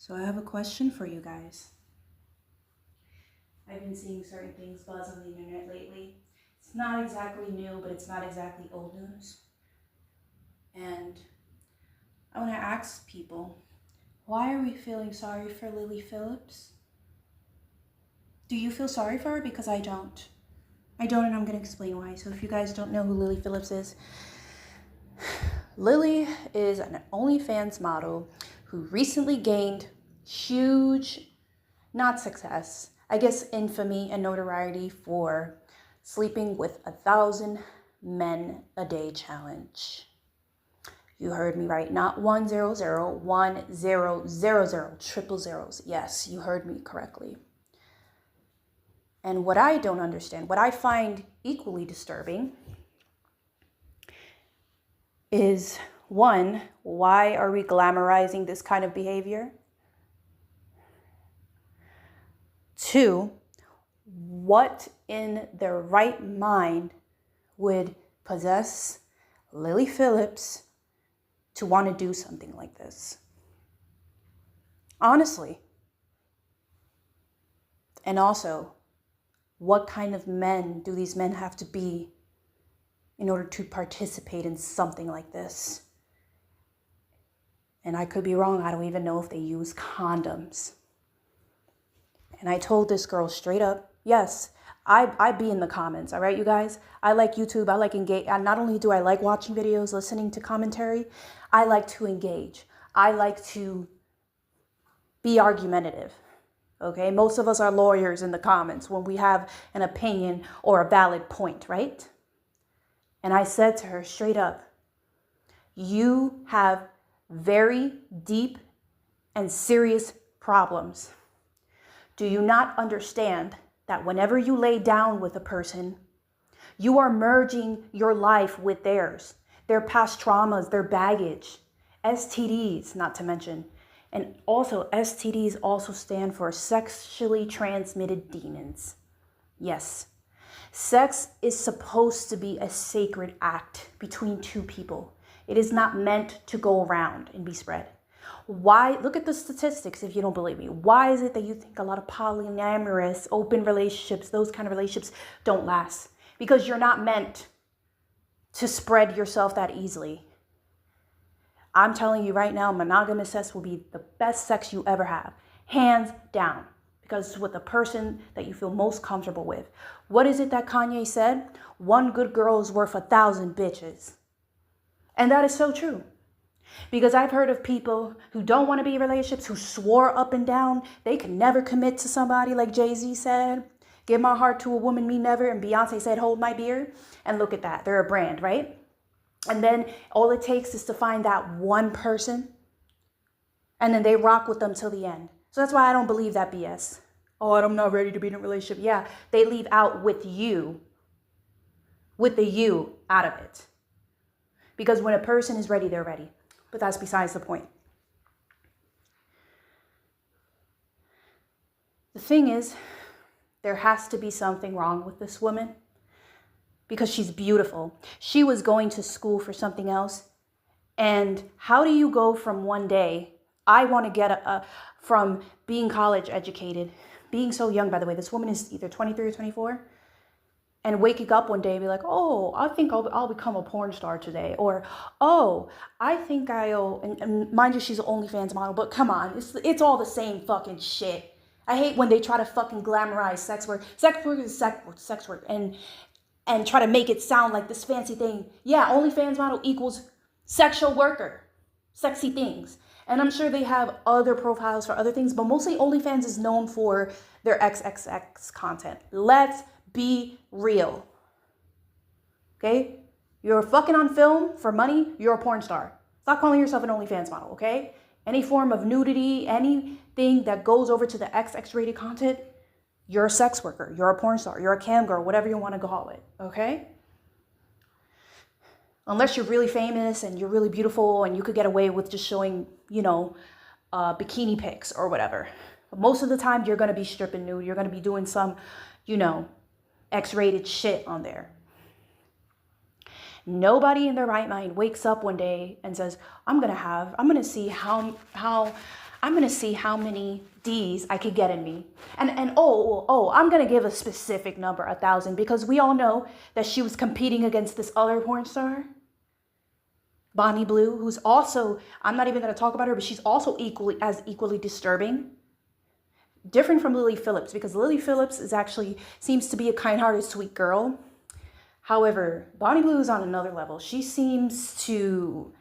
So I have a question for you guys. I've been seeing certain things buzz on the internet lately. It's not exactly new, but it's not exactly old news. And I want to ask people, why are we feeling sorry for Lily Phillips? Do you feel sorry for her? Because I don't. I don't, and I'm going to explain why. So if you guys don't know who Lily Phillips is, Lily is an OnlyFans model who recently gained huge, not success, I guess infamy and notoriety for sleeping with 1,000 men a day challenge. You heard me right, not 100, 1000, triple zeros. Yes, you heard me correctly. And what I don't understand, what I find equally disturbing is, one, why are we glamorizing this kind of behavior? Two, what in their right mind would possess Lily Phillips to want to do something like this? Honestly. And also, what kind of men do these men have to be in order to participate in something like this? And I could be wrong. I don't even know if they use condoms. And I told this girl straight up, yes, I be in the comments, all right, you guys? I like YouTube. I like engage. Not only do I like watching videos, listening to commentary, I like to engage. I like to be argumentative, okay? Most of us are lawyers in the comments when we have an opinion or a valid point, right? And I said to her straight up, you have very deep and serious problems. Do you not understand that whenever you lay down with a person, you are merging your life with theirs, their past traumas, their baggage, STDs, not to mention. And also, STDs also stand for sexually transmitted demons. Yes, sex is supposed to be a sacred act between two people. It is not meant to go around and be spread. Why? Look at the statistics if you don't believe me. Why is it that you think a lot of polyamorous, open relationships, those kind of relationships don't last? Because you're not meant to spread yourself that easily. I'm telling you right now, monogamous sex will be the best sex you ever have. Hands down. Because it's with the person that you feel most comfortable with. What is it that Kanye said? One good girl is worth 1,000 bitches. And that is so true. Because I've heard of people who don't want to be in relationships, who swore up and down they could never commit to somebody, like Jay-Z said, give my heart to a woman, me never, and Beyonce said, hold my beer. And look at that, they're a brand, right? And then all it takes is to find that one person, and then they rock with them till the end. So that's why I don't believe that BS. Oh, I'm not ready to be in a relationship. Yeah, they leave out with you, with the you out of it. Because when a person is ready, they're ready. But that's besides the point. The thing is, there has to be something wrong with this woman because she's beautiful. She was going to school for something else. And how do you go from one day, I want to get from being college educated, being so young, by the way, this woman is either 23 or 24, and waking up one day and be like, oh, I think I'll become a porn star today. Or, oh, I think and mind you, she's an OnlyFans model, but come on, it's all the same fucking shit. I hate when they try to fucking glamorize sex work. Sex work is sex work and try to make it sound like this fancy thing. Yeah, OnlyFans model equals sexual worker, sexy things. And I'm sure they have other profiles for other things, but mostly OnlyFans is known for their XXX content. Let's be real. Okay? You're fucking on film for money, you're a porn star. Stop calling yourself an OnlyFans model, okay? Any form of nudity, anything that goes over to the XX rated content, you're a sex worker, you're a porn star, you're a cam girl, whatever you want to call it, okay? Unless you're really famous and you're really beautiful and you could get away with just showing, bikini pics or whatever. But most of the time, you're going to be stripping nude. You're going to be doing some, X-rated shit on there. Nobody in their right mind wakes up one day and says, I'm going to see how I'm going to see how many D's I could get in me. And I'm going to give a specific number, 1,000, because we all know that she was competing against this other porn star, Bonnie Blue, who's also, I'm not even going to talk about her, but she's also equally disturbing. Different from Lily Phillips, because Lily Phillips seems to be a kind-hearted, sweet girl. However, Bonnie Blue is on another level. She seems to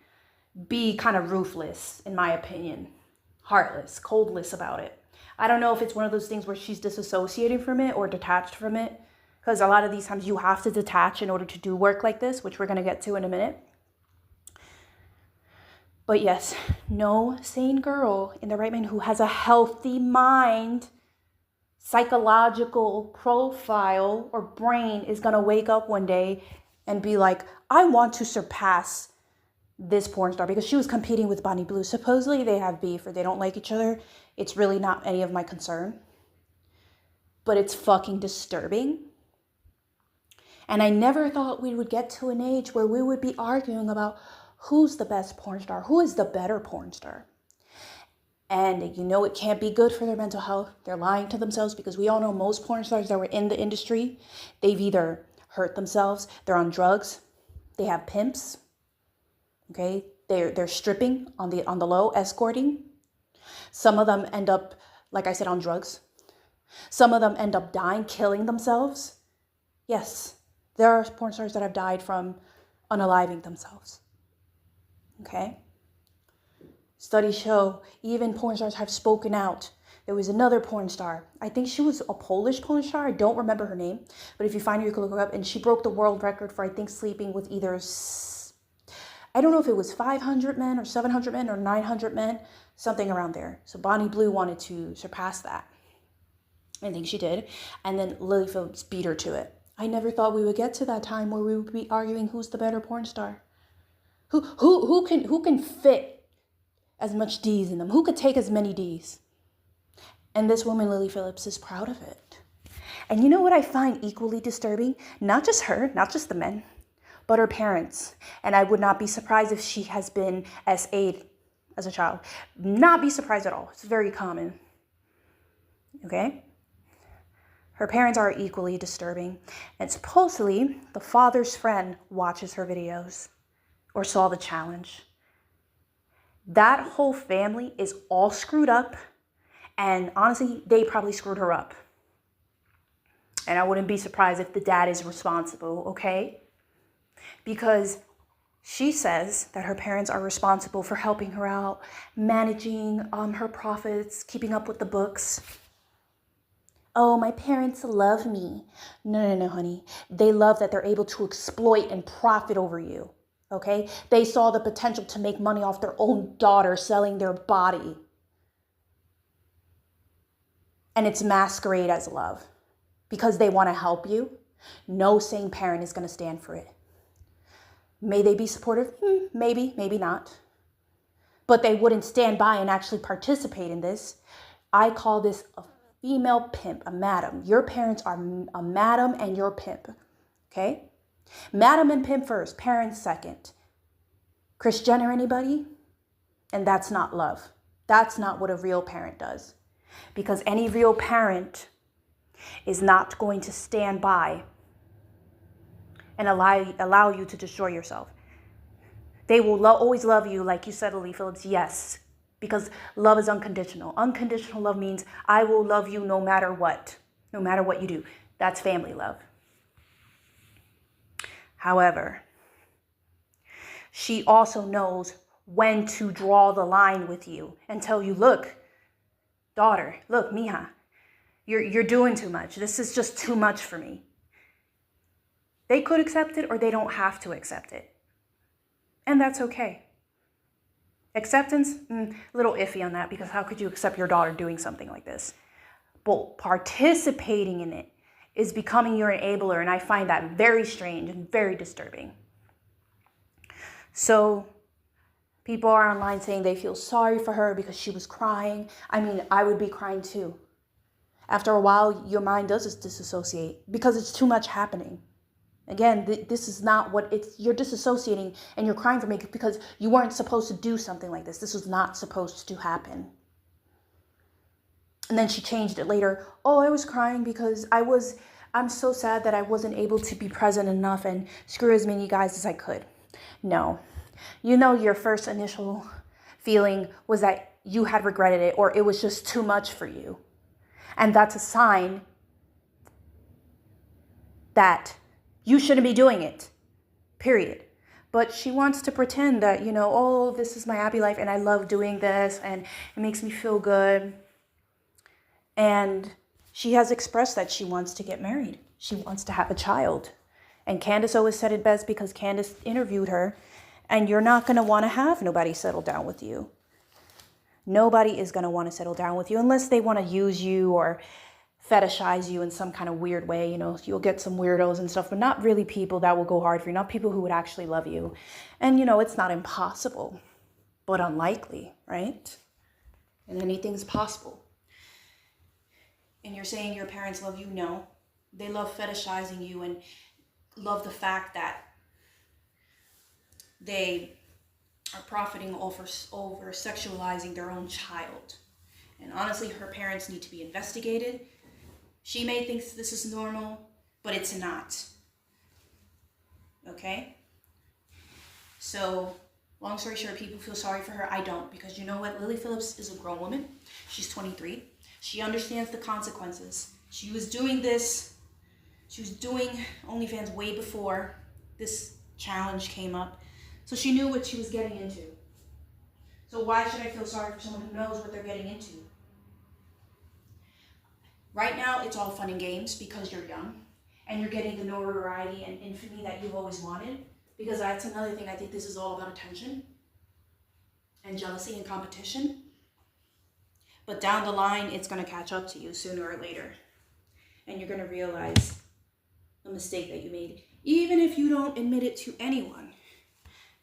be kind of ruthless, in my opinion. Heartless, coldless about it. I don't know if it's one of those things where she's disassociating from it or detached from it, because a lot of these times you have to detach in order to do work like this, which we're going to get to in a minute. But yes, no sane girl in the right mind who has a healthy mind, psychological profile, or brain is going to wake up one day and be like, I want to surpass this porn star, because she was competing with Bonnie Blue. Supposedly they have beef or they don't like each other. It's really not any of my concern. But it's fucking disturbing. And I never thought we would get to an age where we would be arguing about who's the best porn star, who is the better porn star. And you know it can't be good for their mental health. They're lying to themselves, because we all know most porn stars that were in the industry, they've either hurt themselves, they're on drugs, they have pimps, okay? They're stripping on the low, escorting. Some of them end up, like I said, on drugs. Some of them end up dying, killing themselves. Yes, there are porn stars that have died from unaliving themselves. Okay? Studies show even porn stars have spoken out. There was another porn star. I think she was a Polish porn star. I don't remember her name. But if you find her, you can look her up. And she broke the world record for, I think, sleeping with either, I don't know if it was 500 men or 700 men or 900 men. Something around there. So Bonnie Blue wanted to surpass that. I think she did. And then Lily Phillips beat her to it. I never thought we would get to that time where we would be arguing who's the better porn star. Who can fit as much D's in them? Who could take as many D's? And this woman, Lily Phillips, is proud of it. And you know what I find equally disturbing? Not just her, not just the men, but her parents. And I would not be surprised if she has been SA'd as a child. Not be surprised at all. It's very common. Okay? Her parents are equally disturbing. And supposedly, the father's friend watches her videos or saw the challenge. That whole family is all screwed up. And honestly, they probably screwed her up. And I wouldn't be surprised if the dad is responsible, okay? Because she says that her parents are responsible for helping her out, managing her profits, keeping up with the books. Oh, my parents love me. No, honey. They love that they're able to exploit and profit over you, okay? They saw the potential to make money off their own daughter selling their body. And it's masquerade as love because they want to help you. No sane parent is going to stand for it. May they be supportive? Maybe, maybe not. But they wouldn't stand by and actually participate in this. I call this a female pimp, a madam. Your parents are a madam and your pimp, okay? Madam and pimp first, parents second. Kris Jenner, anybody? And that's not love. That's not what a real parent does. Because any real parent is not going to stand by and allow you to destroy yourself. They will always love you, like you said, Lily Phillips, yes. Because love is unconditional. Unconditional love means I will love you no matter what you do. That's family love. However, she also knows when to draw the line with you and tell you, look, daughter, look, mija, you're doing too much. This is just too much for me. They could accept it or they don't have to accept it. And that's okay. Acceptance, a little iffy on that, because how could you accept your daughter doing something like this? But participating in it is becoming your enabler, and I find that very strange and very disturbing. So people are online saying they feel sorry for her because she was crying. I mean, I would be crying too. After a while, your mind does disassociate because it's too much happening. Again, this is not what you're disassociating and you're crying for me because you weren't supposed to do something like this. This was not supposed to happen. And then she changed it later. Oh, I was crying because I'm so sad that I wasn't able to be present enough and screw as many guys as I could. No. You know, your first initial feeling was that you had regretted it or it was just too much for you. And that's a sign that you shouldn't be doing it, period. But she wants to pretend that, oh, this is my happy life and I love doing this and it makes me feel good. And she has expressed that she wants to get married. She wants to have a child. And Candace always said it best because Candace interviewed her. And you're not going to want to have nobody settle down with you. Nobody is going to want to settle down with you unless they want to use you or fetishize you in some kind of weird way. You'll get some weirdos and stuff, but not really people that will go hard for you, not people who would actually love you. And, it's not impossible, but unlikely, right? And anything's possible. And you're saying your parents love you? No. They love fetishizing you and love the fact that they are profiting over sexualizing their own child. And honestly, her parents need to be investigated. She may think this is normal, but it's not. Okay? So, long story short, people feel sorry for her. I don't, because you know what? Lily Phillips is a grown woman. She's 23. She understands the consequences. She was doing OnlyFans way before this challenge came up. So she knew what she was getting into. So why should I feel sorry for someone who knows what they're getting into? Right now, it's all fun and games because you're young and you're getting the notoriety and infamy that you've always wanted. Because that's another thing. I think this is all about attention and jealousy and competition. But down the line, it's going to catch up to you sooner or later. And you're going to realize the mistake that you made. Even if you don't admit it to anyone,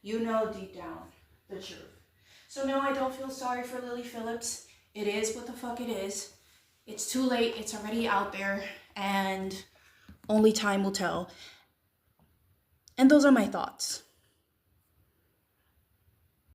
you know deep down the truth. So no, I don't feel sorry for Lily Phillips. It is what the fuck it is. It's too late. It's already out there. And only time will tell. And those are my thoughts.